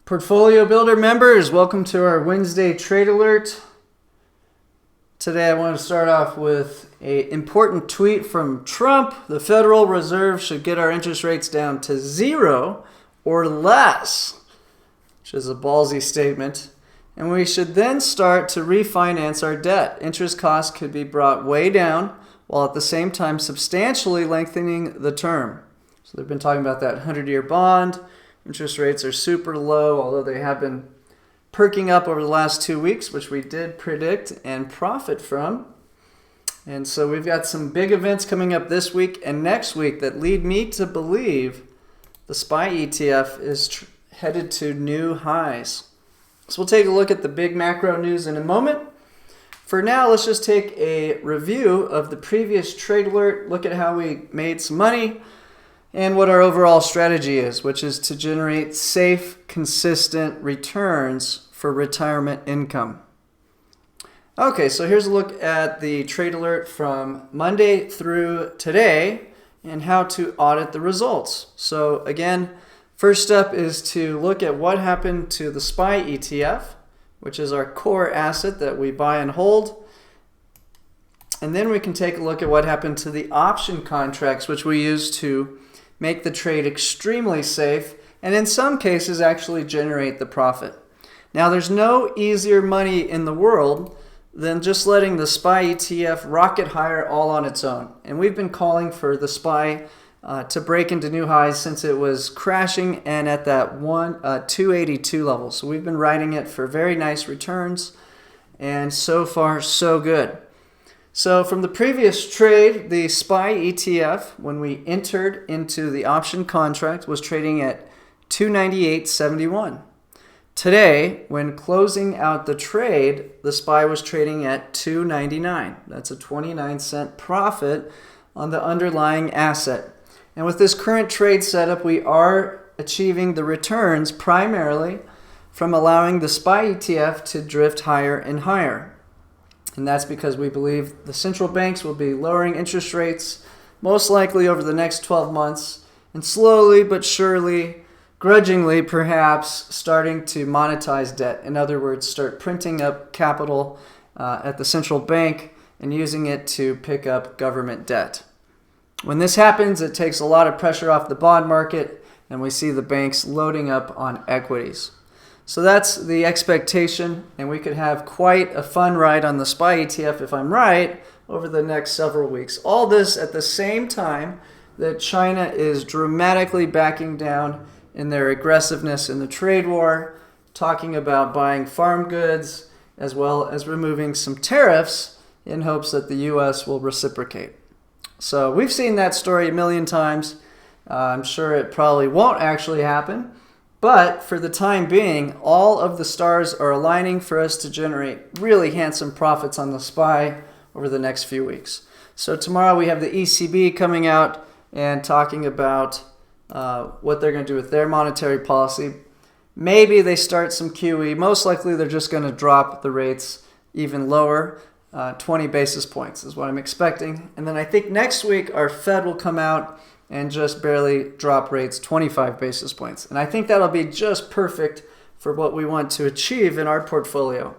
Portfolio Builder members, welcome to our Wednesday Trade Alert. Today I want to start off with an important tweet from Trump. The Federal Reserve should get our interest rates down to 0 or less, which is a ballsy statement. And we should then start to refinance our debt. Interest costs could be brought way down while at the same time substantially lengthening the term. So they've been talking about that 100-year bond. Interest rates are super low, although they have been perking up over the last 2 weeks, which we did predict and profit from. And so we've got some big events coming up this week and next week that lead me to believe the SPY ETF is headed to new highs. So we'll take a look at the big macro news in a moment. For now, let's just take a review of the previous trade alert, look at how we made some money, and what our overall strategy is, which is to generate safe, consistent returns for retirement income. Okay, so here's a look at the trade alert from Monday through today and how to audit the results. So again, first step is to look at what happened to the SPY ETF, which is our core asset that we buy and hold. And then we can take a look at what happened to the option contracts, which we use to make the trade extremely safe, and in some cases actually generate the profit. Now there's no easier money in the world than just letting the SPY ETF rocket higher all on its own. And we've been calling for the SPY to break into new highs since it was crashing and at that 282 level. So we've been riding it for very nice returns, and so far so good. So from the previous trade, the SPY ETF, when we entered into the option contract, was trading at 298.71. Today, when closing out the trade, the SPY was trading at 299. That's a 29-cent profit on the underlying asset. And with this current trade setup, we are achieving the returns primarily from allowing the SPY ETF to drift higher and higher. And that's because we believe the central banks will be lowering interest rates most likely over the next 12 months and slowly but surely, grudgingly perhaps, starting to monetize debt. In other words, start printing up capital at the central bank and using it to pick up government debt. When this happens, it takes a lot of pressure off the bond market and we see the banks loading up on equities. So that's the expectation, and we could have quite a fun ride on the SPY ETF, if I'm right, over the next several weeks. All this at the same time that China is dramatically backing down in their aggressiveness in the trade war, talking about buying farm goods, as well as removing some tariffs in hopes that the U.S. will reciprocate. So we've seen that story a million times. I'm sure it probably won't actually happen. But for the time being, all of the stars are aligning for us to generate really handsome profits on the SPY over the next few weeks. So tomorrow we have the ECB coming out and talking about what they're going to do with their monetary policy. Maybe they start some QE. Most likely they're just going to drop the rates even lower. 20 basis points is what I'm expecting. And then I think next week our Fed will come out and just barely drop rates 25 basis points. And I think that'll be just perfect for what we want to achieve in our portfolio.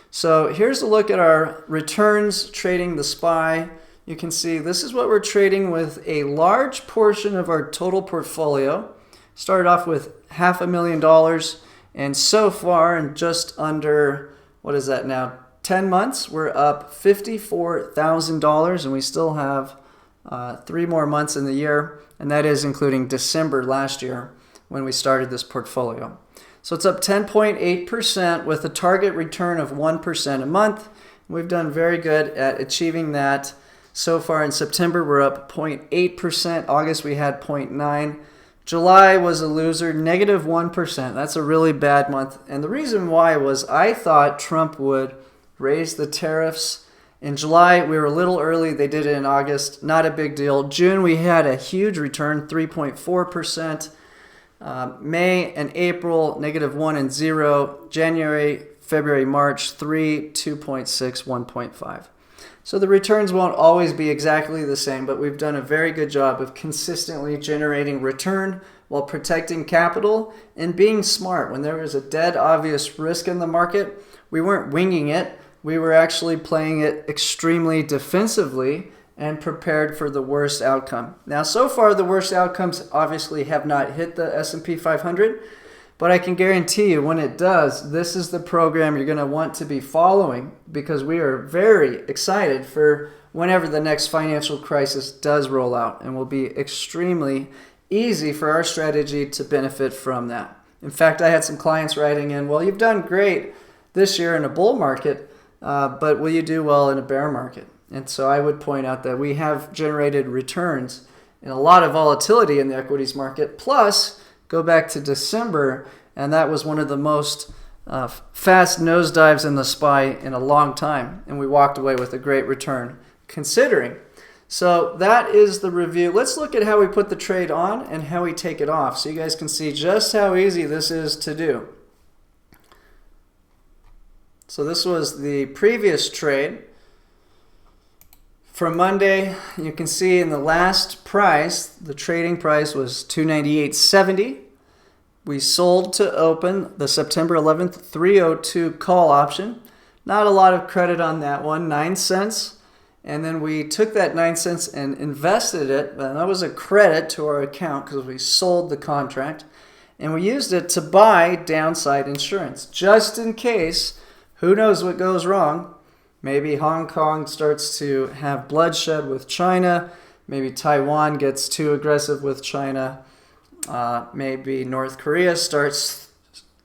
So here's a look at our returns trading the SPY. You can see this is what we're trading with a large portion of our total portfolio. Started off with $500,000, and so far in just under, 10 months, we're up $54,000, and we still have 3 more months in the year, and that is including December last year when we started this portfolio. So it's up 10.8% with a target return of 1% a month. We've done very good at achieving that. So far in September, we're up 0.8%. August, we had 0.9%. July was a loser, negative 1%. That's a really bad month. And the reason why was I thought Trump would raise the tariffs. In July, we were a little early. They did it in August. Not a big deal. June, we had a huge return, 3.4%. May and April, negative 1 and 0. January, February, March, 3, 2.6, 1.5. So the returns won't always be exactly the same, but we've done a very good job of consistently generating return while protecting capital and being smart. When there was a dead obvious risk in the market, we weren't winging it. We were actually playing it extremely defensively and prepared for the worst outcome. Now, so far, the worst outcomes obviously have not hit the S&P 500, but I can guarantee you when it does, this is the program you're going to want to be following, because we are very excited for whenever the next financial crisis does roll out, and will be extremely easy for our strategy to benefit from that. In fact, I had some clients writing in, well, you've done great this year in a bull market, but will you do well in a bear market? And so I would point out that we have generated returns and a lot of volatility in the equities market. Plus, go back to December, and that was one of the most fast nosedives in the SPY in a long time. And we walked away with a great return considering. So that is the review. Let's look at how we put the trade on and how we take it off, so you guys can see just how easy this is to do. So this was the previous trade. For Monday, you can see in the last price, the trading price was $298.70. We sold to open the September 11th 302 call option. Not a lot of credit on that one, 9 cents. And then we took that 9 cents and invested it. And that was a credit to our account because we sold the contract. And we used it to buy downside insurance, just in case, who knows what goes wrong. Maybe Hong Kong starts to have bloodshed with China. Maybe Taiwan gets too aggressive with China. Maybe North Korea starts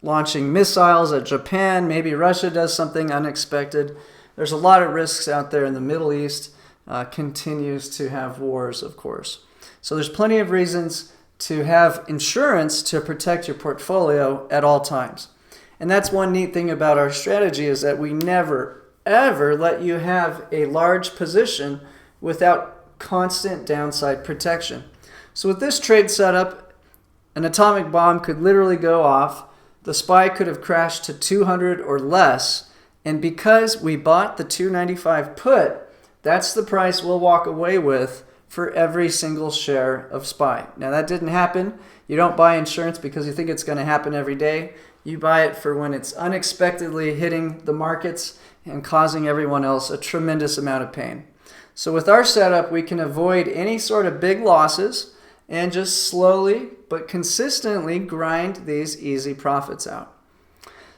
launching missiles at Japan. Maybe Russia does something unexpected. There's a lot of risks out there, in the Middle East continues to have wars, of course. So there's plenty of reasons to have insurance to protect your portfolio at all times. And that's one neat thing about our strategy, is that we never ever let you have a large position without constant downside protection. So with this trade setup, an atomic bomb could literally go off. The SPY could have crashed to 200 or less. And because we bought the 295 put, that's the price we'll walk away with for every single share of SPY. Now that didn't happen. You don't buy insurance because you think it's going to happen every day. You buy it for when it's unexpectedly hitting the markets and causing everyone else a tremendous amount of pain. So with our setup, we can avoid any sort of big losses and just slowly but consistently grind these easy profits out.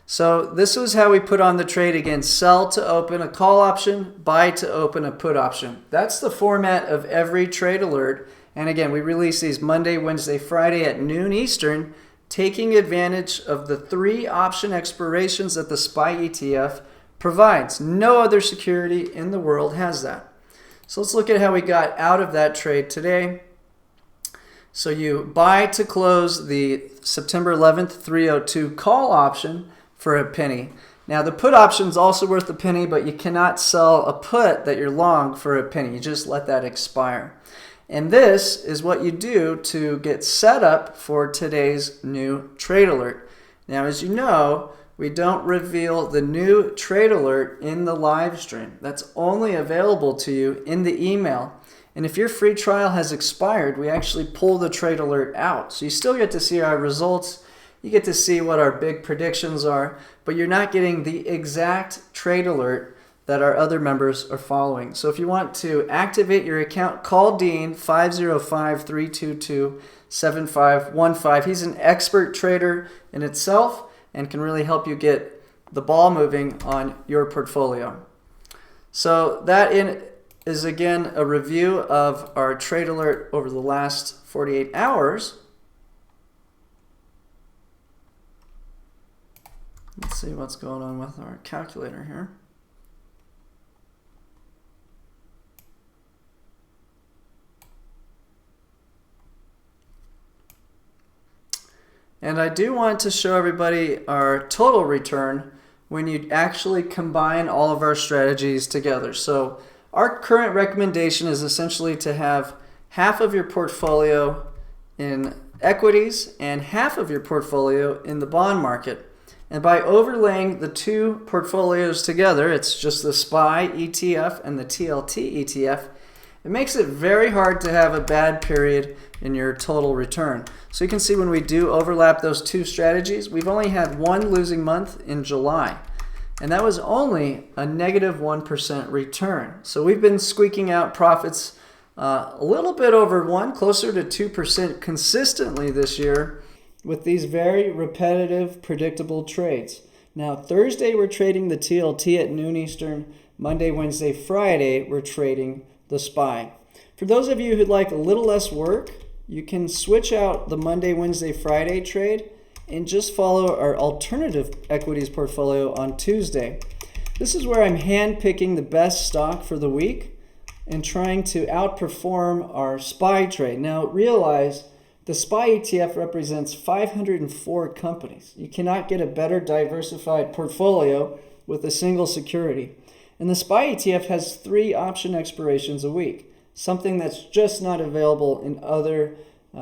So this was how we put on the trade. Again, sell to open a call option, buy to open a put option. That's the format of every trade alert. And again, we release these Monday, Wednesday, Friday at noon Eastern, taking advantage of the 3 option expirations that the SPY ETF provides. No other security in the world has that. So let's look at how we got out of that trade today. So you buy to close the September 11th 302 call option for a penny. Now the put option is also worth a penny, but you cannot sell a put that you're long for a penny. You just let that expire. And this is what you do to get set up for today's new trade alert. Now, as you know, we don't reveal the new trade alert in the live stream. That's only available to you in the email. And if your free trial has expired, we actually pull the trade alert out. So you still get to see our results. You get to see what our big predictions are, but you're not getting the exact trade alert that our other members are following. So if you want to activate your account, call Dean 505-322-7515. He's an expert trader in itself and can really help you get the ball moving on your portfolio. So that is again a review of our trade alert over the last 48 hours. Let's see what's going on with our calculator here. And I do want to show everybody our total return when you actually combine all of our strategies together. So our current recommendation is essentially to have half of your portfolio in equities and half of your portfolio in the bond market. And by overlaying the 2 portfolios together, it's just the SPY ETF and the TLT ETF, it makes it very hard to have a bad period in your total return. So you can see when we do overlap those two strategies, we've only had one losing month in July. And that was only a negative 1% return. So we've been squeaking out profits a little bit over 1, closer to 2% consistently this year with these very repetitive, predictable trades. Now, Thursday we're trading the TLT at noon Eastern. Monday, Wednesday, Friday we're trading the SPY. For those of you who'd like a little less work, you can switch out the Monday, Wednesday, Friday trade and just follow our alternative equities portfolio on Tuesday. This is where I'm hand-picking the best stock for the week and trying to outperform our SPY trade. Now realize the SPY ETF represents 504 companies. You cannot get a better diversified portfolio with a single security. And the SPY ETF has 3 option expirations a week, something that's just not available in other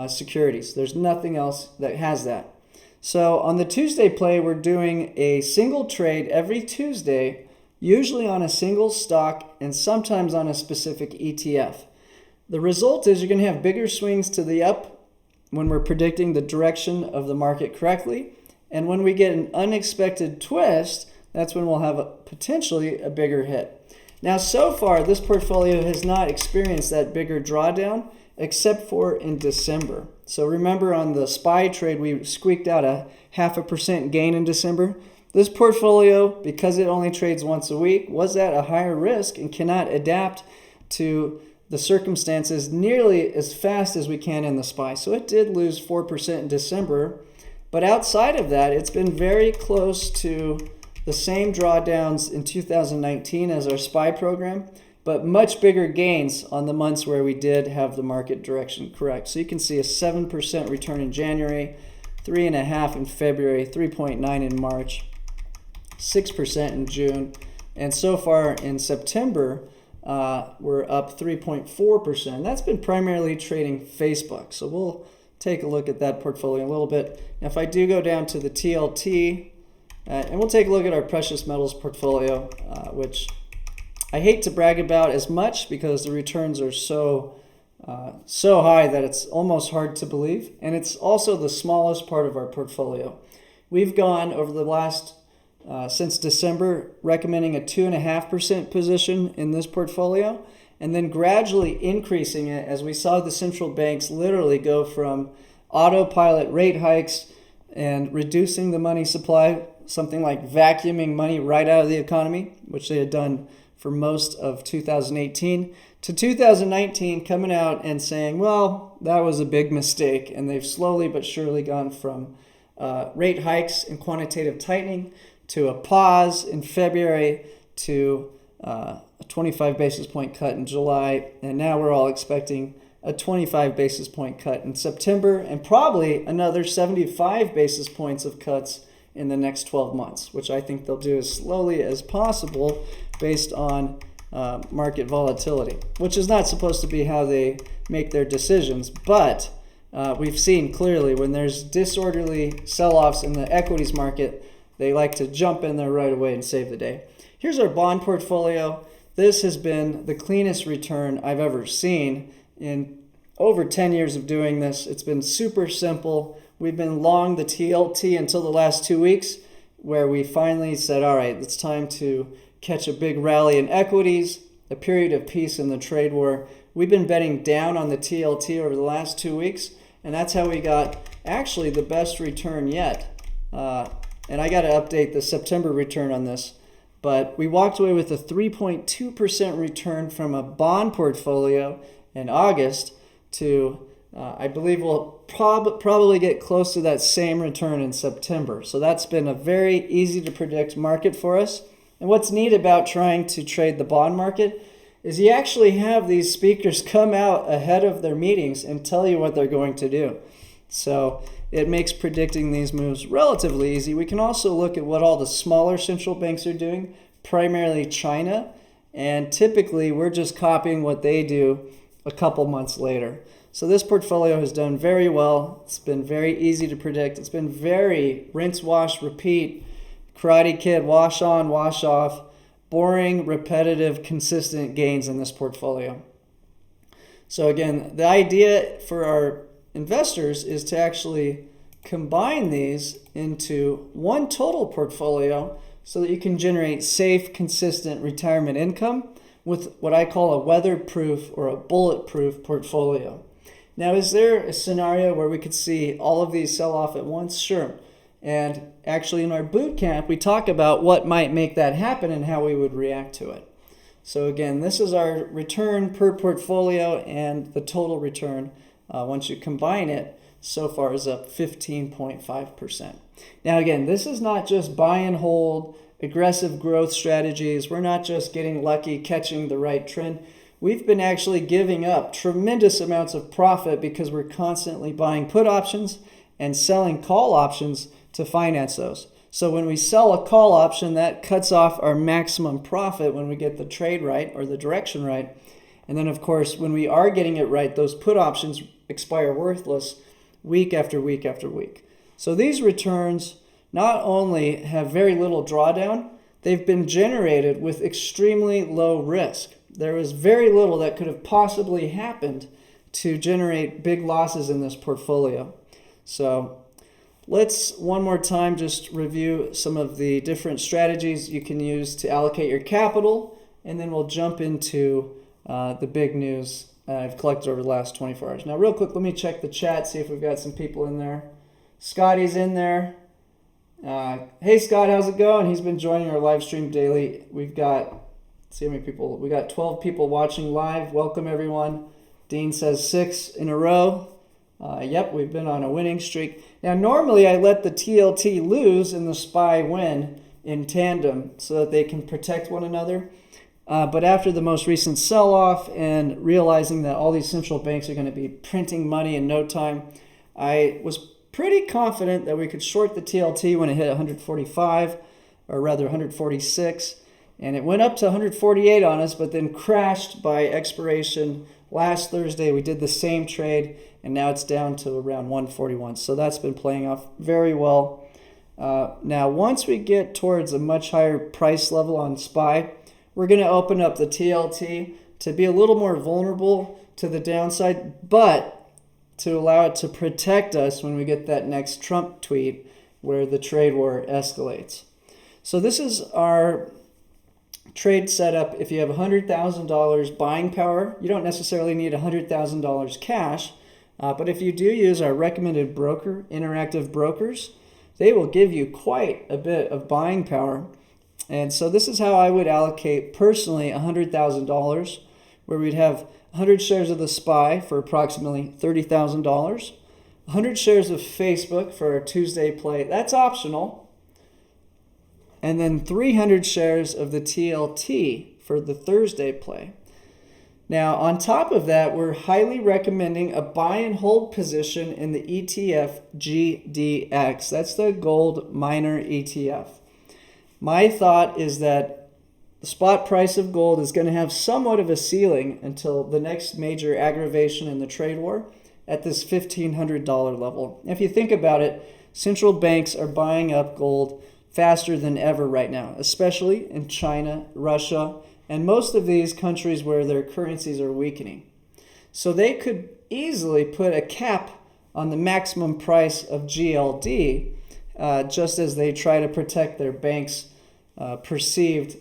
securities. There's nothing else that has that. So on the Tuesday play, we're doing a single trade every Tuesday, usually on a single stock and sometimes on a specific ETF. The result is you're going to have bigger swings to the up when we're predicting the direction of the market correctly. And when we get an unexpected twist, that's when we'll have potentially a bigger hit. Now, so far, this portfolio has not experienced that bigger drawdown except for in December. So remember on the SPY trade, we squeaked out a 0.5% gain in December. This portfolio, because it only trades once a week, was at a higher risk and cannot adapt to the circumstances nearly as fast as we can in the SPY. So it did lose 4% in December. But outside of that, it's been very close to the same drawdowns in 2019 as our SPY program, but much bigger gains on the months where we did have the market direction correct. So you can see a 7% return in January, 3.5% in February, 3.9% in March, 6% in June, and so far in September, we're up 3.4%. That's been primarily trading Facebook. So we'll take a look at that portfolio a little bit. Now, if I do go down to the TLT, and we'll take a look at our precious metals portfolio, which I hate to brag about as much because the returns are so high that it's almost hard to believe. And it's also the smallest part of our portfolio. We've gone over the last, since December, recommending a 2.5% position in this portfolio, and then gradually increasing it as we saw the central banks literally go from autopilot rate hikes and reducing the money supply, something like vacuuming money right out of the economy, which they had done for most of 2018, to 2019 coming out and saying, well, that was a big mistake. And they've slowly but surely gone from rate hikes and quantitative tightening to a pause in February to a 25 basis point cut in July. And now we're all expecting a 25 basis point cut in September and probably another 75 basis points of cuts in the next 12 months, which I think they'll do as slowly as possible based on market volatility, which is not supposed to be how they make their decisions. But we've seen clearly when there's disorderly sell-offs in the equities market, they like to jump in there right away and save the day. Here's our bond portfolio. This has been the cleanest return I've ever seen in over 10 years of doing this. It's been super simple. We've been long the TLT until the last 2 weeks, where we finally said, all right, it's time to catch a big rally in equities, a period of peace in the trade war. We've been betting down on the TLT over the last 2 weeks, and that's how we got actually the best return yet. And I got to update the September return on this. But we walked away with a 3.2% return from a bond portfolio in August to, I believe we'll probably get close to that same return in September. So that's been a very easy to predict market for us. And what's neat about trying to trade the bond market is you actually have these speakers come out ahead of their meetings and tell you what they're going to do. So it makes predicting these moves relatively easy. We can also look at what all the smaller central banks are doing, primarily China, and typically we're just copying what they do a couple months later. So this portfolio has done very well. It's been very easy to predict. It's been very rinse, wash, repeat, Karate Kid, wash on, wash off, boring, repetitive, consistent gains in this portfolio. So again, the idea for our investors is to actually combine these into one total portfolio so that you can generate safe, consistent retirement income with what I call a weatherproof or a bulletproof portfolio. Now, is there a scenario where we could see all of these sell off at once? Sure. And actually in our boot camp, we talk about what might make that happen and how we would react to it. So again, this is our return per portfolio, and the total return, once you combine it, so far is up 15.5%. Now again, this is not just buy and hold, aggressive growth strategies. We're not just getting lucky, catching the right trend. We've been actually giving up tremendous amounts of profit because we're constantly buying put options and selling call options to finance those. So when we sell a call option, that cuts off our maximum profit when we get the trade right or the direction right. And then, of course, when we are getting it right, those put options expire worthless week after week after week. So these returns not only have very little drawdown, they've been generated with extremely low risk. There was very little that could have possibly happened to generate big losses in this portfolio. So let's one more time just review some of the different strategies you can use to allocate your capital, and then we'll jump into the big news I've collected over the last 24 hours. Now, real quick, let me check the chat, see if we've got some people in there. Scotty's in there. Hey, Scott, how's it going? He's been joining our live stream daily. We've got, let's see how many people. We got 12 people watching live. Welcome, everyone. Dean says 6 in a row. Yep, we've been on a winning streak. Now, normally I let the TLT lose and the SPY win in tandem so that they can protect one another. But after the most recent sell-off and realizing that all these central banks are going to be printing money in no time, I was pretty confident that we could short the TLT when it hit 145, or rather 146. And it went up to 148 on us, but then crashed by expiration last Thursday. We did the same trade, and now it's down to around 141. So that's been playing off very well. Now, once we get towards a much higher price level on SPY, we're going to open up the TLT to be a little more vulnerable to the downside, but to allow it to protect us when we get that next Trump tweet where the trade war escalates. So this is our trade setup. If you have $100,000 buying power, you don't necessarily need $100,000 cash, but if you do use our recommended broker, Interactive Brokers, they will give you quite a bit of buying power. And so this is how I would allocate personally $100,000, where we'd have 100 shares of the SPY for approximately $30,000, 100 shares of Facebook for our Tuesday play, that's optional, and then 300 shares of the TLT for the Thursday play. Now, on top of that, we're highly recommending a buy and hold position in the ETF GDX. That's the gold miner ETF. My thought is that the spot price of gold is going to have somewhat of a ceiling until the next major aggravation in the trade war at this $1,500 level. If you think about it, central banks are buying up gold faster than ever right now, especially in China, Russia, and most of these countries where their currencies are weakening. So they could easily put a cap on the maximum price of GLD, just as they try to protect their banks' perceived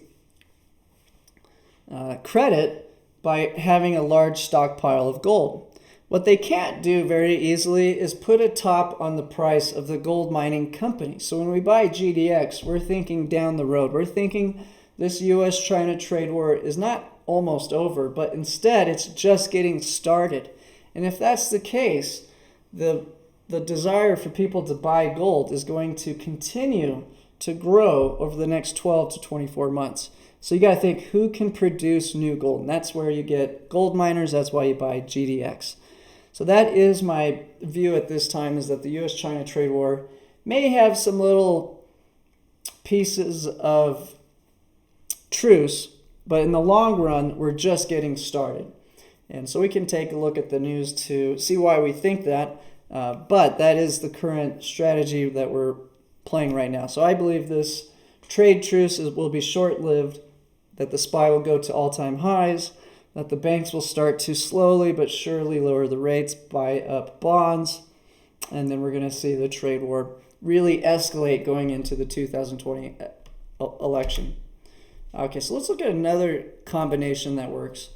credit by having a large stockpile of gold. What they can't do very easily is put a top on the price of the gold mining company. So when we buy GDX, we're thinking down the road. We're thinking this U.S.-China trade war is not almost over, but instead it's just getting started. And if that's the case, the desire for people to buy gold is going to continue to grow over the next 12 to 24 months. So you got to think, who can produce new gold? And that's where you get gold miners. That's why you buy GDX. So that is my view at this time, is that the U.S.-China trade war may have some little pieces of truce, but in the long run, we're just getting started. And so we can take a look at the news to see why we think that, but that is the current strategy that we're playing right now. So I believe this trade truce will be short-lived, that the SPY will go to all-time highs, that the banks will start to slowly but surely lower the rates, buy up bonds, and then we're going to see the trade war really escalate going into the 2020 election. Okay, so let's look at another combination that works.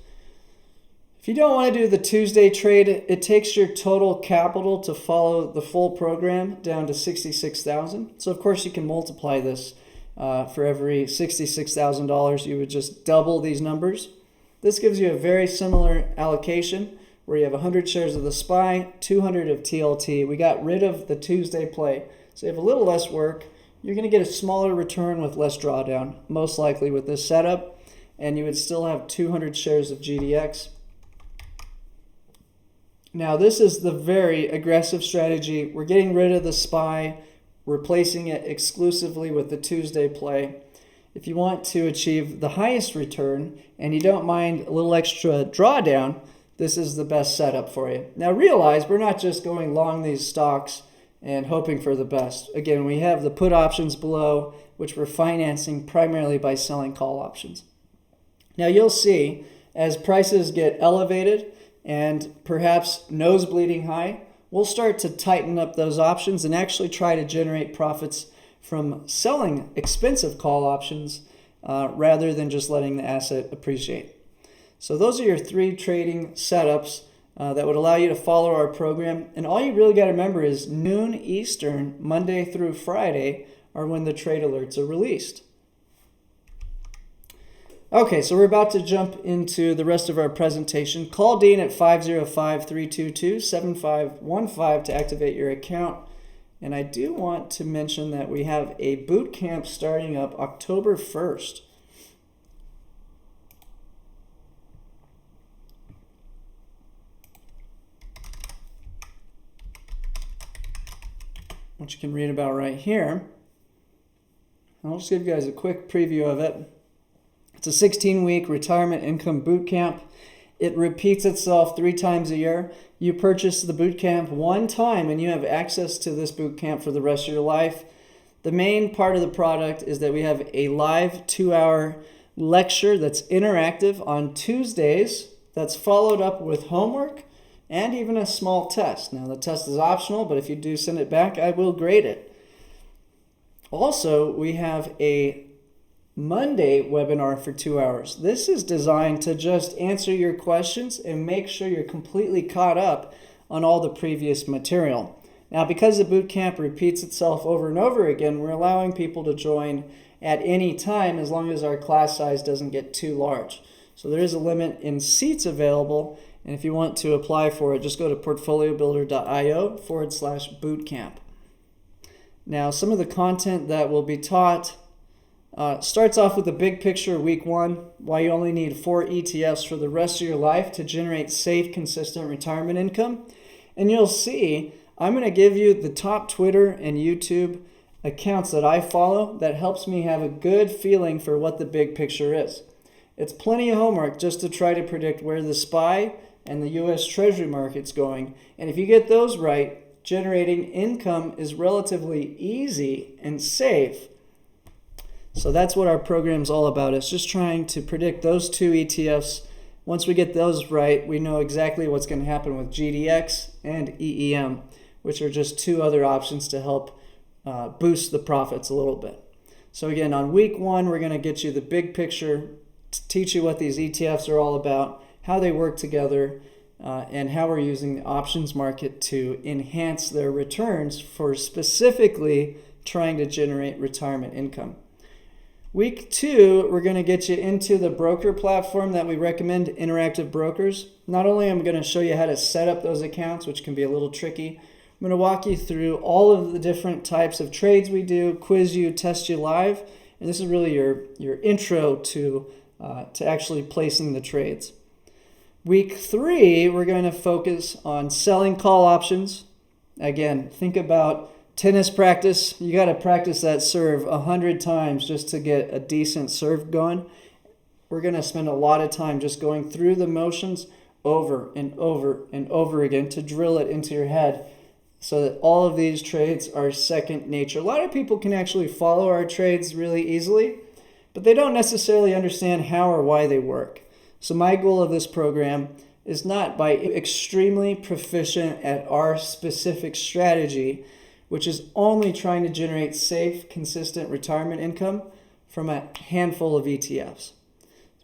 If you don't want to do the Tuesday trade, it takes your total capital to follow the full program down to $66,000. So of course you can multiply this. For every $66,000, you would just double these numbers. This gives you a very similar allocation where you have 100 shares of the SPY, 200 of TLT. We got rid of the Tuesday play. So you have a little less work. You're going to get a smaller return with less drawdown, most likely with this setup. And you would still have 200 shares of GDX. Now, this is the very aggressive strategy. We're getting rid of the SPY, replacing it exclusively with the Tuesday play. If you want to achieve the highest return and you don't mind a little extra drawdown, this is the best setup for you. Now, realize we're not just going long these stocks and hoping for the best. Again, we have the put options below, which we're financing primarily by selling call options. Now, you'll see as prices get elevated and perhaps nosebleeding high, we'll start to tighten up those options and actually try to generate profits from selling expensive call options rather than just letting the asset appreciate. So those are your 3 trading setups that would allow you to follow our program. And all you really got to remember is noon Eastern, Monday through Friday, are when the trade alerts are released. Okay, so we're about to jump into the rest of our presentation. Call Dean at 505-322-7515 to activate your account. And I do want to mention that we have a boot camp starting up October 1st. Which you can read about right here. I'll just give you guys a quick preview of it. It's a 16-week retirement income boot camp. It repeats itself 3 times a year. You purchase the boot camp one time and you have access to this boot camp for the rest of your life. The main part of the product is that we have a live 2-hour lecture that's interactive on Tuesdays that's followed up with homework and even a small test. Now, the test is optional, but if you do send it back, I will grade it. Also, we have a Monday webinar for 2 hours. This is designed to just answer your questions and make sure you're completely caught up on all the previous material. Now, because the boot camp repeats itself over and over again, we're allowing people to join at any time as long as our class size doesn't get too large. So there is a limit in seats available, and if you want to apply for it, just go to portfoliobuilder.io/bootcamp. Now, some of the content that will be taught starts off with the big picture, week 1, why you only need 4 ETFs for the rest of your life to generate safe, consistent retirement income. And you'll see, I'm going to give you the top Twitter and YouTube accounts that I follow that helps me have a good feeling for what the big picture is. It's plenty of homework just to try to predict where the SPY and the U.S. Treasury market's going. And if you get those right, generating income is relatively easy and safe. So that's what our program's all about. It's just trying to predict those 2 ETFs. Once we get those right, we know exactly what's going to happen with GDX and EEM, which are just 2 other options to help boost the profits a little bit. So again, on week 1, we're going to get you the big picture, teach you what these ETFs are all about, how they work together, and how we're using the options market to enhance their returns for specifically trying to generate retirement income. Week 2, we're going to get you into the broker platform that we recommend, Interactive Brokers. Not only am I going to show you how to set up those accounts, which can be a little tricky, I'm going to walk you through all of the different types of trades we do, quiz you, test you live, and this is really your intro to actually placing the trades. Week 3, we're going to focus on selling call options. Again, think about tennis practice. You got to practice that serve 100 times just to get a decent serve going. We're going to spend a lot of time just going through the motions over and over and over again to drill it into your head so that all of these trades are second nature. A lot of people can actually follow our trades really easily, but they don't necessarily understand how or why they work. So my goal of this program is not by extremely proficient at our specific strategy, which is only trying to generate safe, consistent retirement income from a handful of ETFs.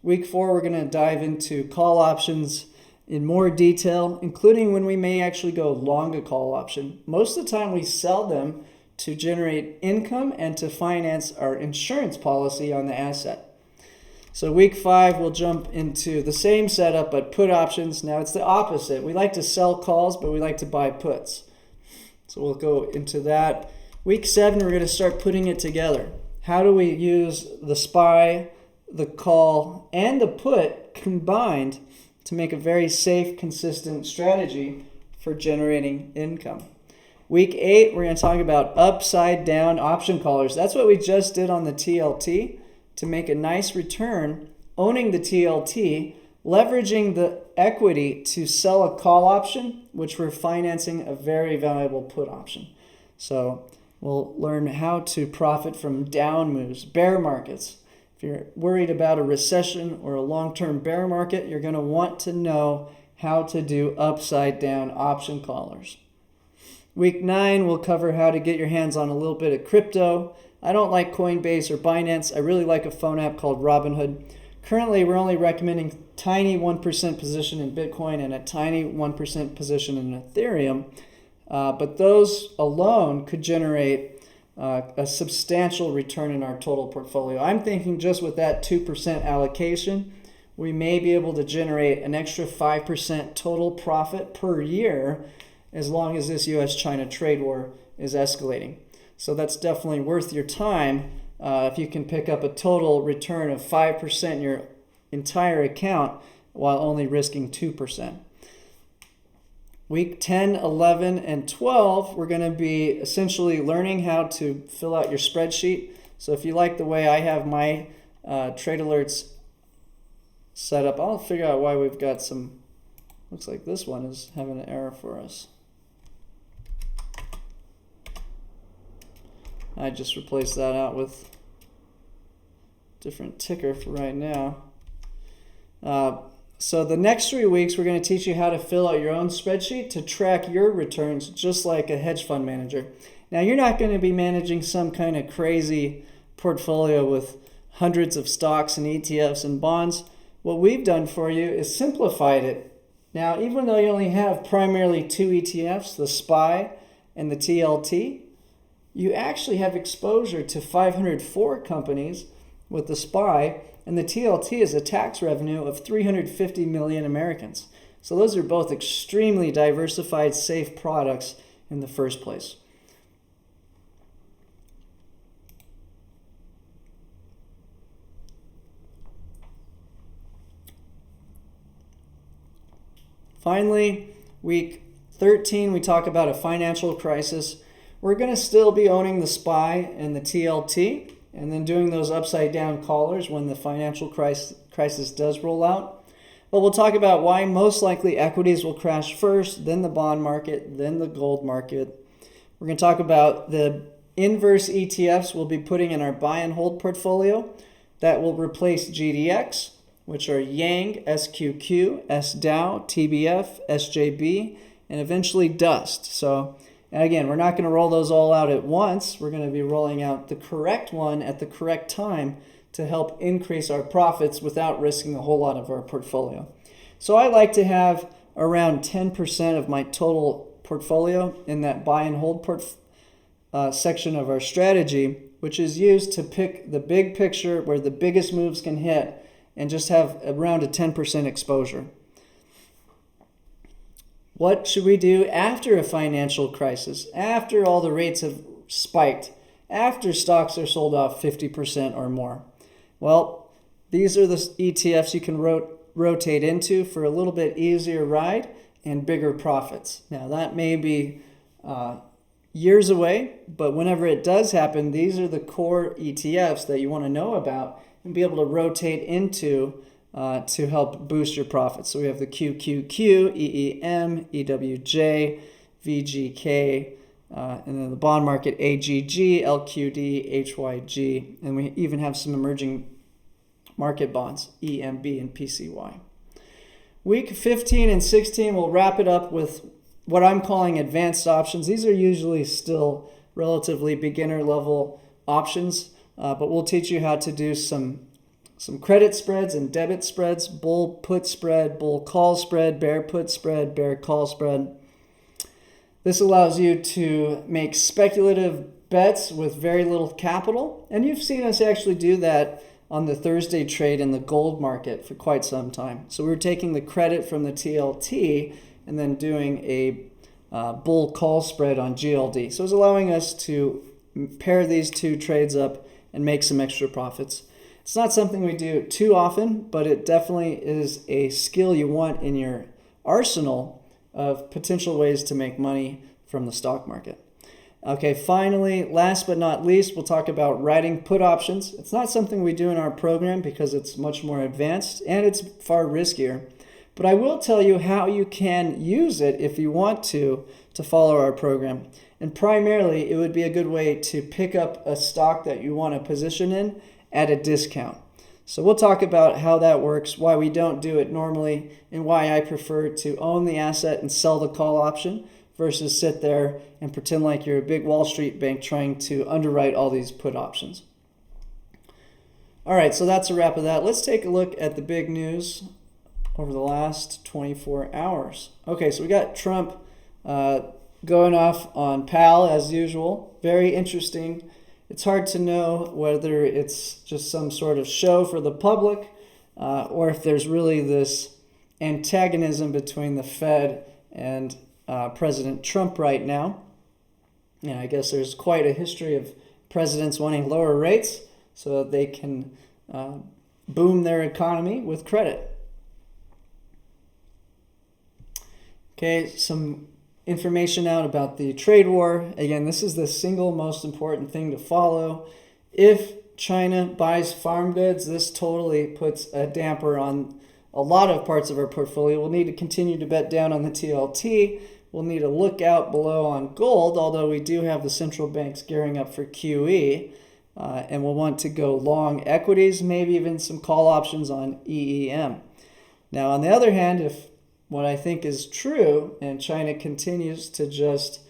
Week 4, we're going to dive into call options in more detail, including when we may actually go long a call option. Most of the time we sell them to generate income and to finance our insurance policy on the asset. So week 5, we'll jump into the same setup, but put options. Now it's the opposite. We like to sell calls, but we like to buy puts. So we'll go into that. Week 7, we're going to start putting it together. How do we use the SPY, the call, and the put combined to make a very safe, consistent strategy for generating income? Week 8, we're going to talk about upside down option callers. That's what we just did on the TLT to make a nice return, owning the TLT, leveraging the equity to sell a call option, which we're financing a very valuable put option. So we'll learn how to profit from down moves, bear markets. If you're worried about a recession or a long-term bear market, you're going to want to know how to do upside down option callers. Week 9, we'll cover how to get your hands on a little bit of crypto. I don't like Coinbase or Binance. I really like a phone app called Robinhood. Currently, we're only recommending tiny 1% position in Bitcoin and a tiny 1% position in Ethereum. But those alone could generate a substantial return in our total portfolio. I'm thinking just with that 2% allocation, we may be able to generate an extra 5% total profit per year as long as this U.S.-China trade war is escalating. So that's definitely worth your time if you can pick up a total return of 5% in your entire account while only risking 2%. Week 10, 11, and 12, we're going to be essentially learning how to fill out your spreadsheet. So if you like the way I have my trade alerts set up, I'll figure out why we've got some, looks like this one is having an error for us. I just replaced that out with different ticker for right now. So the next 3 weeks, we're going to teach you how to fill out your own spreadsheet to track your returns just like a hedge fund manager. Now, you're not going to be managing some kind of crazy portfolio with hundreds of stocks and ETFs and bonds. What we've done for you is simplified it. Now, even though you only have primarily 2 ETFs, the SPY and the TLT, you actually have exposure to 504 companies with the SPY, and the TLT is a tax revenue of 350 million Americans. So those are both extremely diversified, safe products in the first place. Finally, week 13, we talk about a financial crisis. We're going to still be owning the SPY and the TLT and then doing those upside down callers when the financial crisis does roll out. But we'll talk about why most likely equities will crash first, then the bond market, then the gold market. We're going to talk about the inverse ETFs we'll be putting in our buy and hold portfolio that will replace GDX, which are Yang, SQQ, SDOW, TBF, SJB, and eventually DUST. So and again, we're not going to roll those all out at once. We're going to be rolling out the correct one at the correct time to help increase our profits without risking a whole lot of our portfolio. So I like to have around 10% of my total portfolio in that buy and hold section of our strategy, which is used to pick the big picture where the biggest moves can hit and just have around a 10% exposure. What should we do after a financial crisis, after all the rates have spiked, after stocks are sold off 50% or more? Well, these are the ETFs you can rotate into for a little bit easier ride and bigger profits. Now, that may be years away, but whenever it does happen, these are the core ETFs that you want to know about and be able to rotate into to help boost your profits. So we have the QQQ, EEM, EWJ, VGK, and then the bond market AGG, LQD, HYG, and we even have some emerging market bonds, EMB and PCY. Week 15 and 16, we'll wrap it up with what I'm calling advanced options. These are usually still relatively beginner level options, but we'll teach you how to do some credit spreads and debit spreads, bull put spread, bull call spread, bear put spread, bear call spread. This allows you to make speculative bets with very little capital, and you've seen us actually do that on the Thursday trade in the gold market for quite some time. So we're taking the credit from the TLT and then doing a bull call spread on GLD. So it's allowing us to pair these two trades up and make some extra profits. It's not something we do too often, but it definitely is a skill you want in your arsenal of potential ways to make money from the stock market. Okay, finally, last but not least, we'll talk about writing put options. It's not something we do in our program because it's much more advanced and it's far riskier. But I will tell you how you can use it if you want to follow our program. And primarily, it would be a good way to pick up a stock that you want to position in at a discount. So we'll talk about how that works, why we don't do it normally, and why I prefer to own the asset and sell the call option versus sit there and pretend like you're a big Wall Street bank trying to underwrite all these put options. All right, so that's a wrap of that. Let's take a look at the big news over the last 24 hours. Okay, so we got Trump going off on Powell as usual. Very interesting. It's hard to know whether it's just some sort of show for the public or if there's really this antagonism between the Fed and President Trump right now. And I guess there's quite a history of presidents wanting lower rates so that they can boom their economy with credit. Okay, some information out about the trade war. Again, this is the single most important thing to follow. If China buys farm goods, this totally puts a damper on a lot of parts of our portfolio. We'll need to continue to bet down on the TLT. We'll need to look out below on gold, although we do have the central banks gearing up for QE. And we'll want to go long equities, maybe even some call options on EEM. Now, on the other hand, if what I think is true, and China continues to just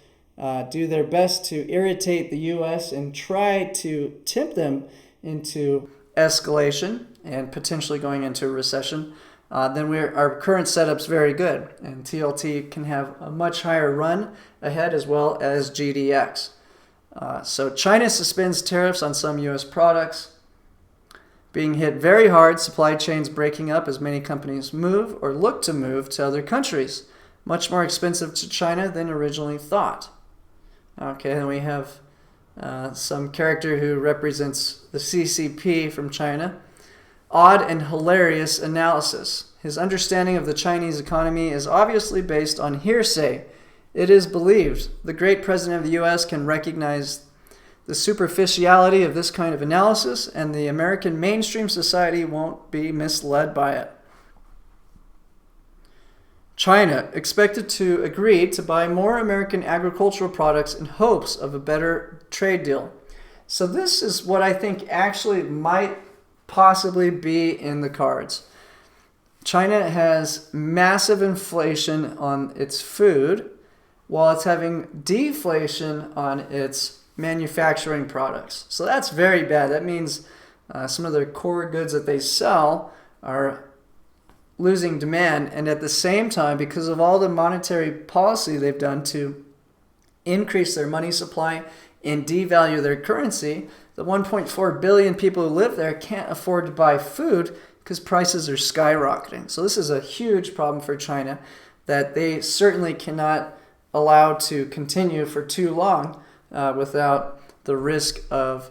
do their best to irritate the U.S. and try to tempt them into escalation and potentially going into a recession, then our current setup's very good, and TLT can have a much higher run ahead as well as GDX. So China suspends tariffs on some U.S. products. Being hit very hard, supply chains breaking up as many companies move or look to move to other countries. Much more expensive to China than originally thought. Okay, then we have some character who represents the CCP from China. Odd and hilarious analysis. His understanding of the Chinese economy is obviously based on hearsay. It is believed the great president of the U.S. can recognize the superficiality of this kind of analysis, and the American mainstream society won't be misled by it. China expected to agree to buy more American agricultural products in hopes of a better trade deal. So this is what I think actually might possibly be in the cards. China has massive inflation on its food while it's having deflation on its manufacturing products. So that's very bad. That means some of their core goods that they sell are losing demand, and at the same time, because of all the monetary policy they've done to increase their money supply and devalue their currency, the 1.4 billion people who live there can't afford to buy food because prices are skyrocketing. So this is a huge problem for China that they certainly cannot allow to continue for too long without the risk of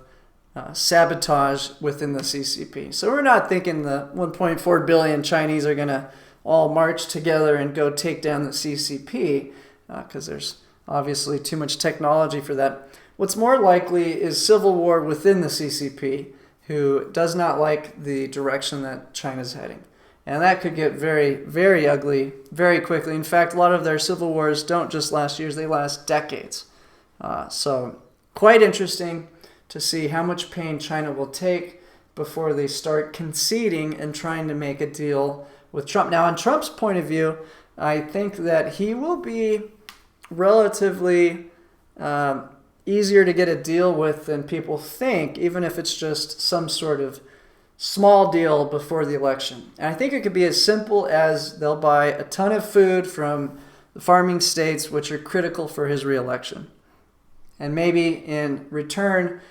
sabotage within the CCP. So we're not thinking the 1.4 billion Chinese are going to all march together and go take down the CCP because there's obviously too much technology for that. What's more likely is civil war within the CCP, who does not like the direction that China's heading. And that could get very, very ugly very quickly. In fact, a lot of their civil wars don't just last years, they last decades. So quite interesting to see how much pain China will take before they start conceding and trying to make a deal with Trump. Now, on Trump's point of view, I think that he will be relatively easier to get a deal with than people think, even if it's just some sort of small deal before the election. And I think it could be as simple as they'll buy a ton of food from the farming states, which are critical for his reelection. And maybe in return,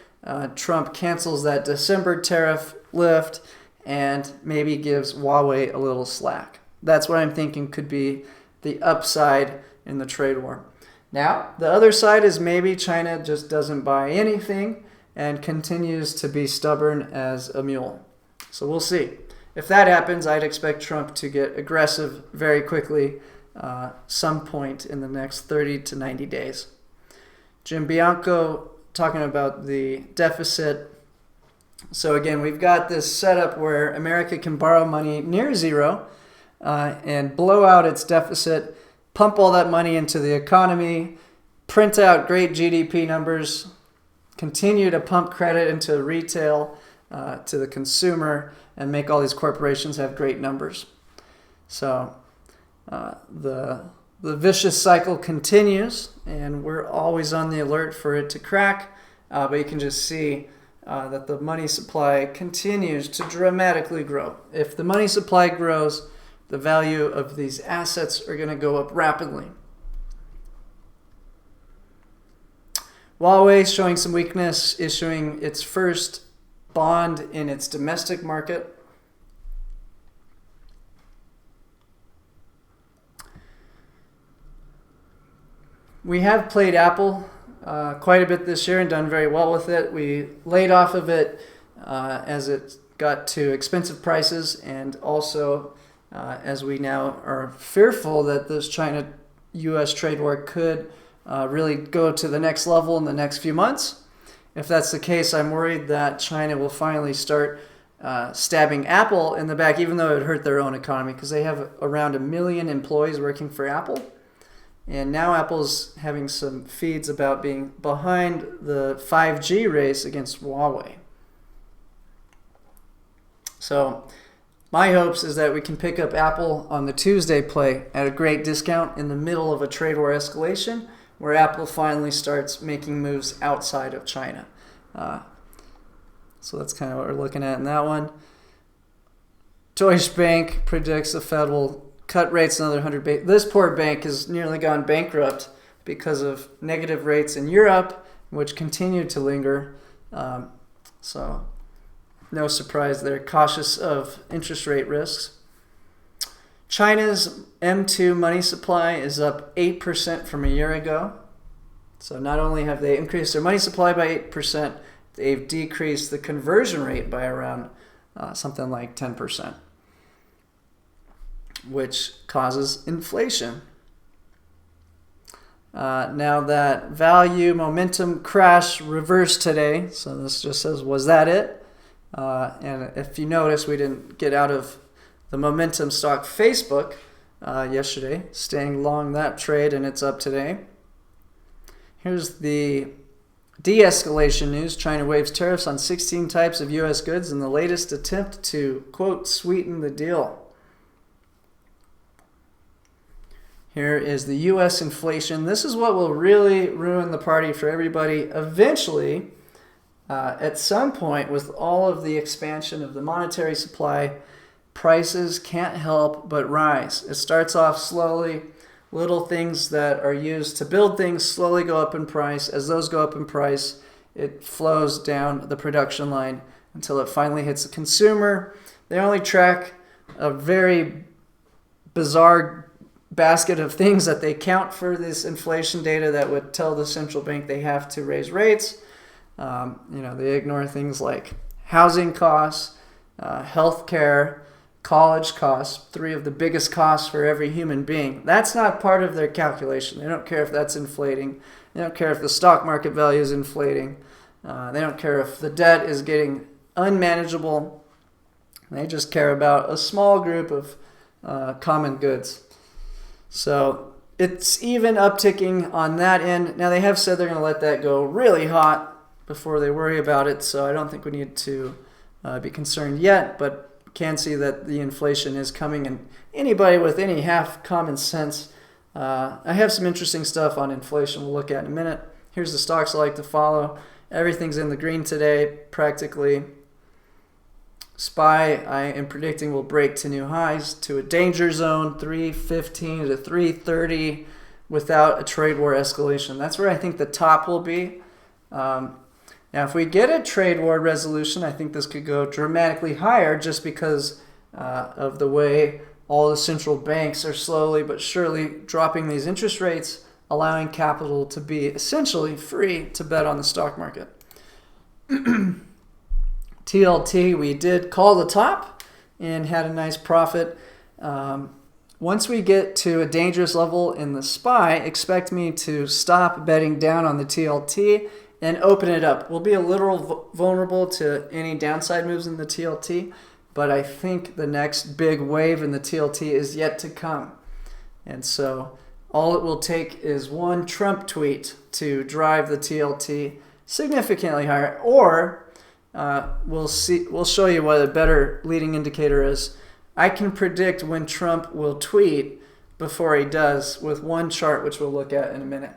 Trump cancels that December tariff lift and maybe gives Huawei a little slack. That's what I'm thinking could be the upside in the trade war. Now, the other side is maybe China just doesn't buy anything and continues to be stubborn as a mule. So we'll see. If that happens, I'd expect Trump to get aggressive very quickly, some point in the next 30 to 90 days. Jim Bianco talking about the deficit. So again, we've got this setup where America can borrow money near zero and blow out its deficit, pump all that money into the economy, print out great GDP numbers, continue to pump credit into retail, to the consumer, and make all these corporations have great numbers. So the vicious cycle continues, and we're always on the alert for it to crack. But you can just see that the money supply continues to dramatically grow. If the money supply grows, the value of these assets are going to go up rapidly. Huawei is showing some weakness, issuing its first bond in its domestic market. We have played Apple quite a bit this year and done very well with it. We laid off of it as it got to expensive prices, and also as we now are fearful that this China-U.S. trade war could really go to the next level in the next few months. If that's the case, I'm worried that China will finally start stabbing Apple in the back, even though it would hurt their own economy, because they have around 1 million employees working for Apple. And now Apple's having some feeds about being behind the 5G race against Huawei. So my hopes is that we can pick up Apple on the Tuesday play at a great discount in the middle of a trade war escalation, where Apple finally starts making moves outside of China. So that's kind of what we're looking at in that one. Deutsche Bank predicts the Fed will cut rates another 100 basis. This poor bank has nearly gone bankrupt because of negative rates in Europe, which continue to linger. So no surprise they're cautious of interest rate risks. China's M2 money supply is up 8% from a year ago. So not only have they increased their money supply by 8%, they've decreased the conversion rate by around something like 10%, which causes inflation. Now that value momentum crash reversed today, so this just says, was that it? And if you notice, we didn't get out of the momentum stock Facebook yesterday, staying long that trade, and it's up today. Here's the de-escalation news. China waives tariffs on 16 types of U.S. goods in the latest attempt to, quote, sweeten the deal. Here is the U.S. inflation. This is what will really ruin the party for everybody. Eventually, at some point, with all of the expansion of the monetary supply, prices can't help but rise. It starts off slowly. Little things that are used to build things slowly go up in price. As those go up in price, it flows down the production line until it finally hits the consumer. They only track a very bizarre basket of things that they count for this inflation data that would tell the central bank they have to raise rates. They ignore things like housing costs, healthcare, college costs, 3 of the biggest costs for every human being. That's not part of their calculation. They don't care if that's inflating. They don't care if the stock market value is inflating. They don't care if the debt is getting unmanageable. They just care about a small group of common goods. So it's even upticking on that end. Now they have said they're going to let that go really hot before they worry about it, so I don't think we need to be concerned yet, but can see that the inflation is coming, and anybody with any half common sense, I have some interesting stuff on inflation we'll look at in a minute. Here's the stocks I like to follow. Everything's in the green today, practically. SPY, I am predicting, will break to new highs, to a danger zone, 315 to 330 without a trade war escalation. That's where I think the top will be. Now, if we get a trade war resolution, I think this could go dramatically higher just because of the way all the central banks are slowly but surely dropping these interest rates, allowing capital to be essentially free to bet on the stock market. TLT, we did call the top and had a nice profit. Once we get to a dangerous level in the SPY, expect me to stop betting down on the TLT and open it up. We'll be a little vulnerable to any downside moves in the TLT, but I think the next big wave in the TLT is yet to come. And so all it will take is one Trump tweet to drive the TLT significantly higher, or we'll show you what a better leading indicator is. I can predict when Trump will tweet before he does with one chart, which we'll look at in a minute.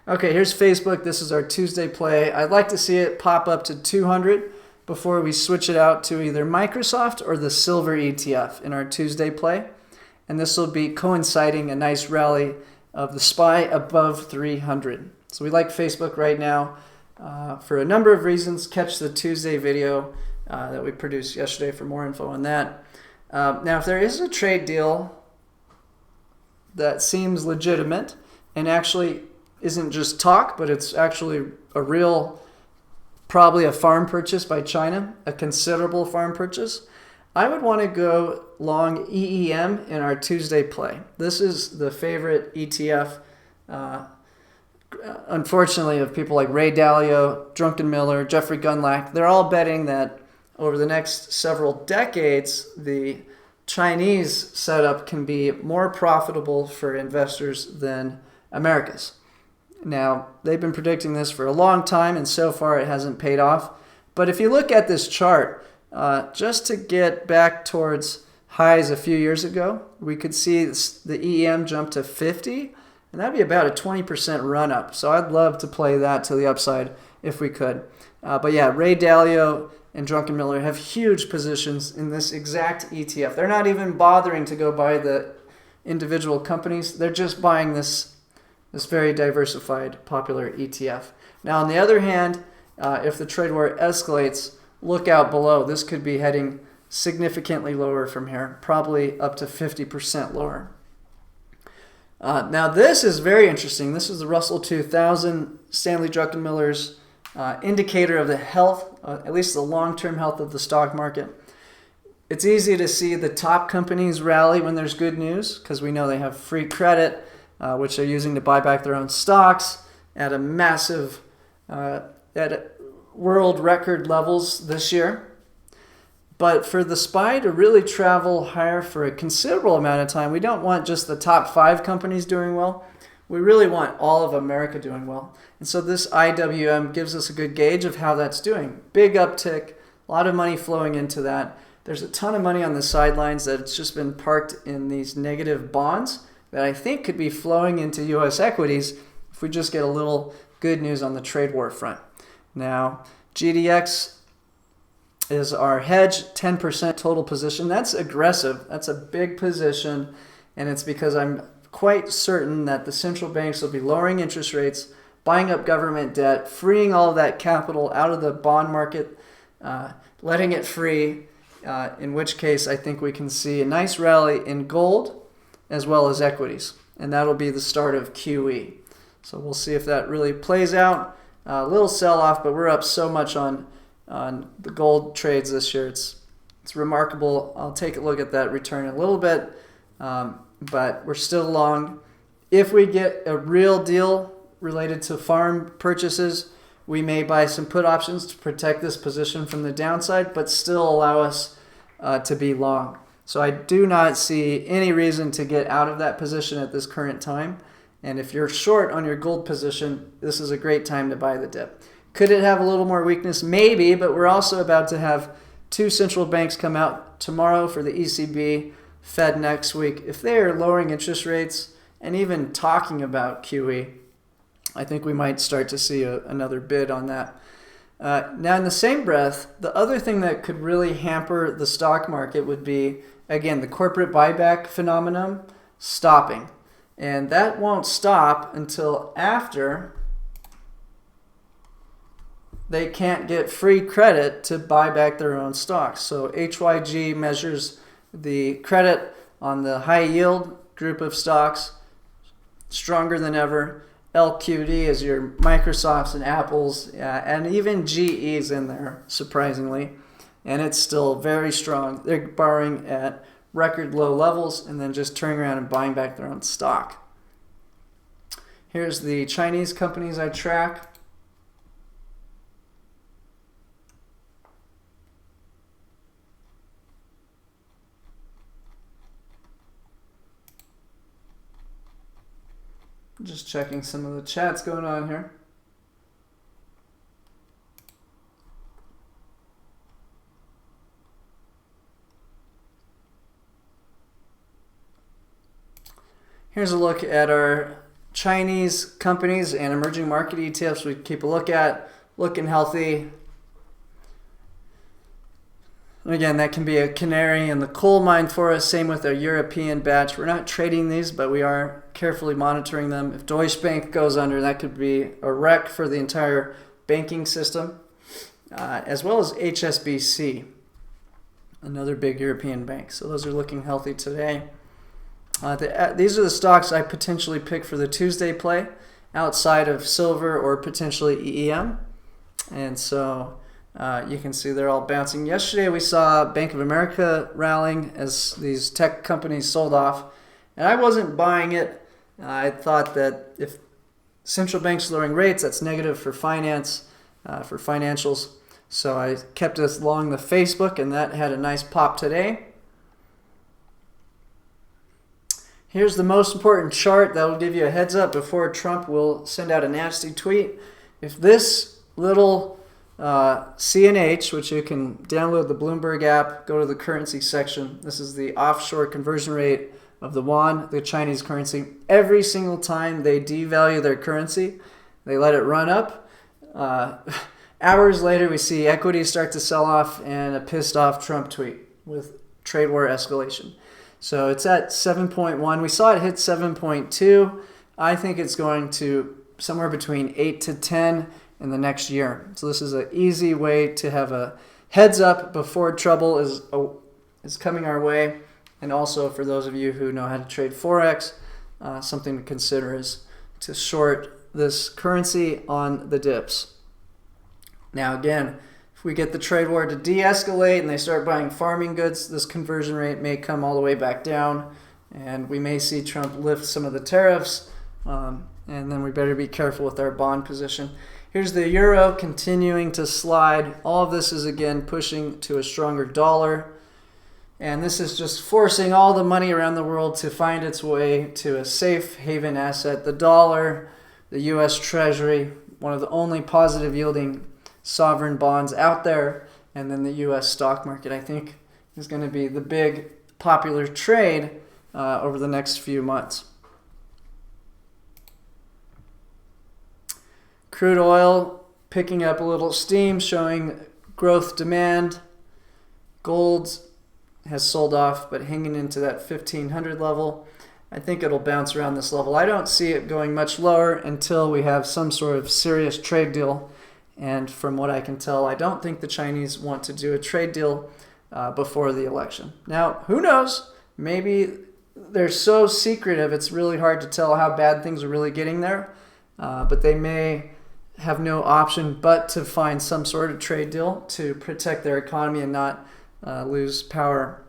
Okay, here's Facebook. This is our Tuesday play. I'd like to see it pop up to 200 before we switch it out to either Microsoft or the silver ETF in our Tuesday play. And this will be coinciding a nice rally of the SPY above 300. So we like Facebook right now for a number of reasons. Catch the Tuesday video that we produced yesterday for more info on that. Now, if there is a trade deal that seems legitimate and actually isn't just talk, but it's actually a real, probably a farm purchase by China, a considerable farm purchase, I would want to go long EEM in our Tuesday play. This is the favorite ETF, unfortunately, of people like Ray Dalio, Druckenmiller, Jeffrey Gundlach. They're all betting that over the next several decades, the Chinese setup can be more profitable for investors than America's. Now, they've been predicting this for a long time, and so far it hasn't paid off. But if you look at this chart, just to get back towards highs a few years ago, we could see the EM jump to 50, and that'd be about a 20% run up. So I'd love to play that to the upside if we could. But yeah, Ray Dalio and Druckenmiller have huge positions in this exact ETF. They're not even bothering to go buy the individual companies. They're just buying this very diversified, popular ETF. Now, on the other hand, if the trade war escalates, look out below. This could be heading significantly lower from here, probably up to 50% lower. Now, this is very interesting. This is the Russell 2000, Stanley Druckenmiller's indicator of the health, at least the long-term health of the stock market. It's easy to see the top companies rally when there's good news because we know they have free credit, which they're using to buy back their own stocks at a massive, at world record levels this year. But for the SPY to really travel higher for a considerable amount of time, we don't want just the top 5 companies doing well. We really want all of America doing well. And so this IWM gives us a good gauge of how that's doing. Big uptick, a lot of money flowing into that. There's a ton of money on the sidelines that's just been parked in these negative bonds that I think could be flowing into U.S. equities if we just get a little good news on the trade war front. Now, GDX is our hedge, 10% total position. That's aggressive. That's a big position, and it's because I'm quite certain that the central banks will be lowering interest rates, buying up government debt, freeing all of that capital out of the bond market, letting it free, in which case I think we can see a nice rally in gold as well as equities, and that'll be the start of QE. So we'll see if that really plays out. A little sell-off, but we're up so much on the gold trades this year. It's remarkable. I'll take a look at that return in a little bit, but we're still long. If we get a real deal related to farm purchases, we may buy some put options to protect this position from the downside, but still allow us to be long. So I do not see any reason to get out of that position at this current time. And if you're short on your gold position, this is a great time to buy the dip. Could it have a little more weakness? Maybe, but we're also about to have 2 central banks come out tomorrow for the ECB, Fed next week. If they are lowering interest rates and even talking about QE, I think we might start to see another bid on that. Now, in the same breath, the other thing that could really hamper the stock market would be, again, the corporate buyback phenomenon stopping. And that won't stop until after they can't get free credit to buy back their own stocks. So HYG measures the credit on the high yield group of stocks stronger than ever. LQD is your Microsofts and Apples, and even GE's in there, surprisingly. And it's still very strong. They're borrowing at record low levels and then just turning around and buying back their own stock. Here's the Chinese companies I track. Just checking some of the chats going on here. Here's a look at our Chinese companies and emerging market ETFs we keep a look at. Looking healthy. And again, that can be a canary in the coal mine for us. Same with our European batch. We're not trading these, but we are carefully monitoring them. If Deutsche Bank goes under, that could be a wreck for the entire banking system, as well as HSBC, another big European bank. So those are looking healthy today. These are the stocks I potentially pick for the Tuesday play outside of silver or potentially EEM. And so you can see they're all bouncing. Yesterday we saw Bank of America rallying as these tech companies sold off. And I wasn't buying it. I thought that if central banks lowering rates, that's negative for finance, for financials. So I kept this along the Facebook, and that had a nice pop today. Here's the most important chart that will give you a heads up before Trump will send out a nasty tweet. If this little CNH, which you can download the Bloomberg app, go to the currency section. This is the offshore conversion rate of the yuan, the Chinese currency. Every single time they devalue their currency, they let it run up. Hours later, we see equities start to sell off and a pissed off Trump tweet with trade war escalation. So it's at 7.1. We saw it hit 7.2. I think it's going to somewhere between 8 to 10 in the next year. So this is an easy way to have a heads up before trouble is coming our way. And also for those of you who know how to trade Forex, something to consider is to short this currency on the dips. Now again, if we get the trade war to de-escalate and they start buying farming goods, this conversion rate may come all the way back down, and we may see Trump lift some of the tariffs, and then we better be careful with our bond position. Here's the euro continuing to slide. All of this is again pushing to a stronger dollar, and this is just forcing all the money around the world to find its way to a safe haven asset. The dollar, the U.S. Treasury, one of the only positive yielding sovereign bonds out there, and then the U.S. stock market, I think, is going to be the big popular trade over the next few months. Crude oil picking up a little steam, showing growth demand. Gold has sold off, but hanging into that 1500 level. I think it'll bounce around this level. I don't see it going much lower until we have some sort of serious trade deal. And from what I can tell, I don't think the Chinese want to do a trade deal before the election. Now, who knows? Maybe they're so secretive, it's really hard to tell how bad things are really getting there. But they may have no option but to find some sort of trade deal to protect their economy and not lose power.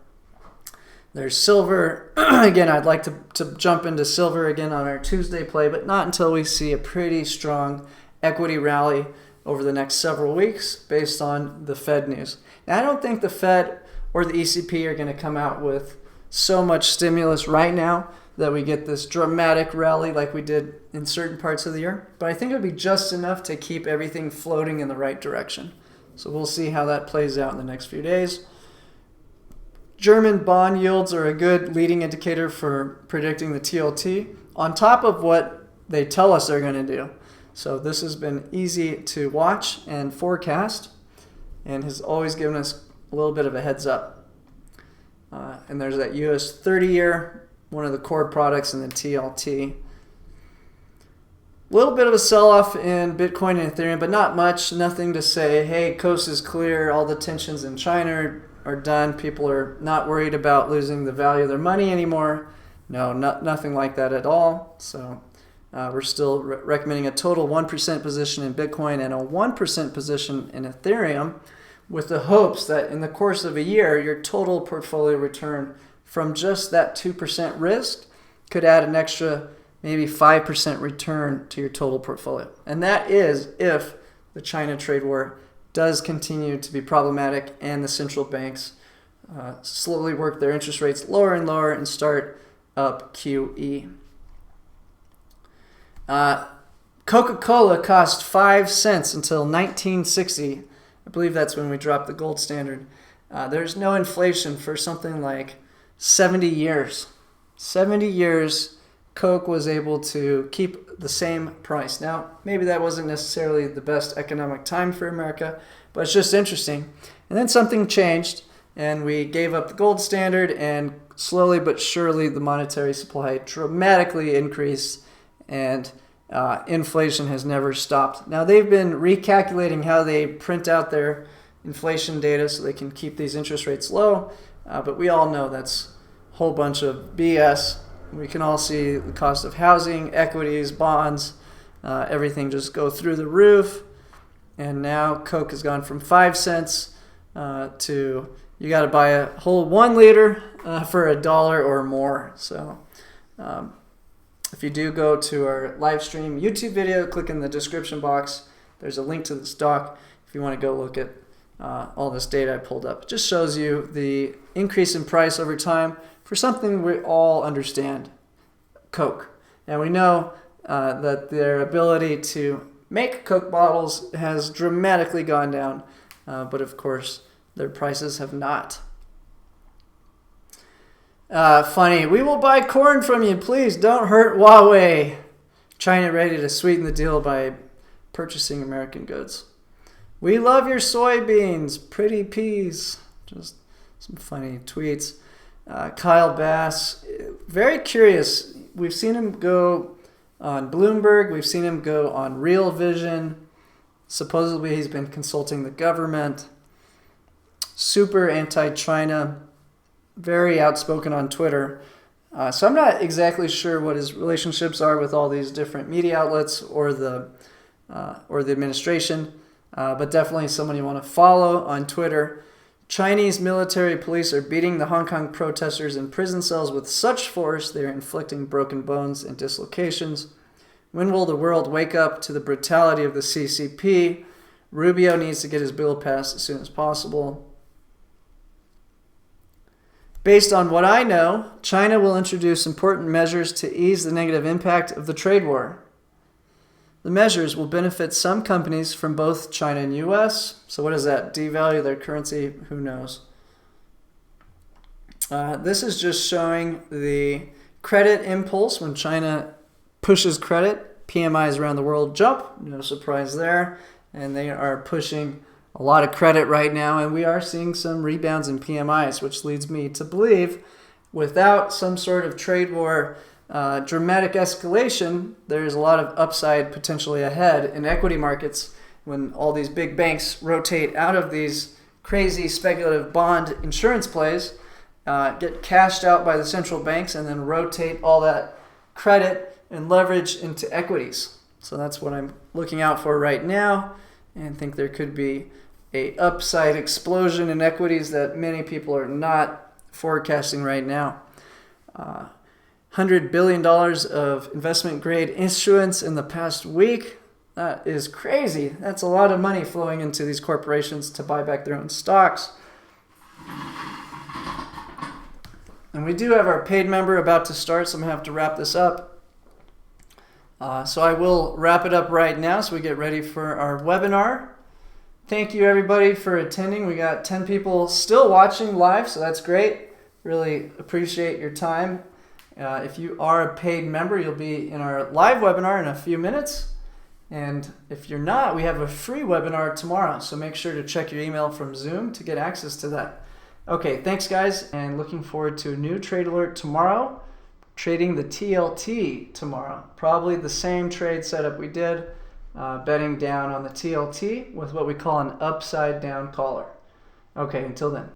There's silver. Again, I'd like to jump into silver again on our Tuesday play, but not until we see a pretty strong equity rally over the next several weeks based on the Fed news. Now, I don't think the Fed or the ECB are going to come out with so much stimulus right now that we get this dramatic rally like we did in certain parts of the year, but I think it would be just enough to keep everything floating in the right direction. So we'll see how that plays out in the next few days. German bond yields are a good leading indicator for predicting the TLT on top of what they tell us they're going to do. So this has been easy to watch and forecast and has always given us a little bit of a heads up. And there's that US 30-year, one of the core products in the TLT. A little bit of a sell-off in Bitcoin and Ethereum, but not much. Nothing to say, hey, coast is clear, all the tensions in China are done. People are not worried about losing the value of their money anymore. No, nothing like that at all. So we're still recommending a total 1% position in Bitcoin and a 1% position in Ethereum, with the hopes that in the course of a year, your total portfolio return from just that 2% risk could add an extra maybe 5% return to your total portfolio. And that is if the China trade war does continue to be problematic and the central banks slowly work their interest rates lower and lower and start up QE. Coca-Cola cost 5 cents until 1960. I believe that's when we dropped the gold standard. There's no inflation for something like 70 years. 70 years, Coke was able to keep the same price. Now, maybe that wasn't necessarily the best economic time for America, but it's just interesting. And then something changed, and we gave up the gold standard, and slowly but surely the monetary supply dramatically increased, and inflation has never stopped. Now, they've been recalculating how they print out their inflation data so they can keep these interest rates low, but we all know that's a whole bunch of BS. We can all see the cost of housing, equities, bonds, everything just go through the roof. And now Coke has gone from 5 cents to you got to buy a whole 1 liter for $1 or more. So if you do go to our live stream YouTube video, click in the description box. There's a link to the stock if you want to go look at all this data I pulled up. It just shows you the increase in price over time for something we all understand, Coke. And we know that their ability to make Coke bottles has dramatically gone down, but of course their prices have not. Funny, we will buy corn from you, please don't hurt Huawei. China ready to sweeten the deal by purchasing American goods. We love your soybeans, pretty peas. Just some funny tweets. Kyle Bass, very curious. We've seen him go on Bloomberg. We've seen him go on Real Vision. Supposedly he's been consulting the government. Super anti-China. Very outspoken on Twitter. So I'm not exactly sure what his relationships are with all these different media outlets or the administration, but definitely someone you want to follow on Twitter. Chinese military police are beating the Hong Kong protesters in prison cells with such force they are inflicting broken bones and dislocations. When will the world wake up to the brutality of the CCP? Rubio needs to get his bill passed as soon as possible. Based on what I know, China will introduce important measures to ease the negative impact of the trade war. The measures will benefit some companies from both China and U.S. So what is that? Devalue their currency? Who knows? This is just showing the credit impulse when China pushes credit. PMIs around the world jump. No surprise there. And they are pushing a lot of credit right now. And we are seeing some rebounds in PMIs, which leads me to believe without some sort of trade war dramatic escalation, there's a lot of upside potentially ahead in equity markets when all these big banks rotate out of these crazy speculative bond insurance plays, get cashed out by the central banks, and then rotate all that credit and leverage into equities. So that's what I'm looking out for right now, and think there could be a upside explosion in equities that many people are not forecasting right now. $100 billion of investment grade issuance in the past week. That is crazy. That's a lot of money flowing into these corporations to buy back their own stocks. And we do have our paid member about to start, so I'm going to have to wrap this up. So I will wrap it up right now so we get ready for our webinar. Thank you everybody for attending. We got 10 people still watching live, so that's great. Really appreciate your time. If you are a paid member, you'll be in our live webinar in a few minutes. And if you're not, we have a free webinar tomorrow, so make sure to check your email from Zoom to get access to that. Okay, thanks guys, and looking forward to a new trade alert tomorrow. Trading the TLT tomorrow. Probably the same trade setup we did, betting down on the TLT with what we call an upside down collar. Okay, until then.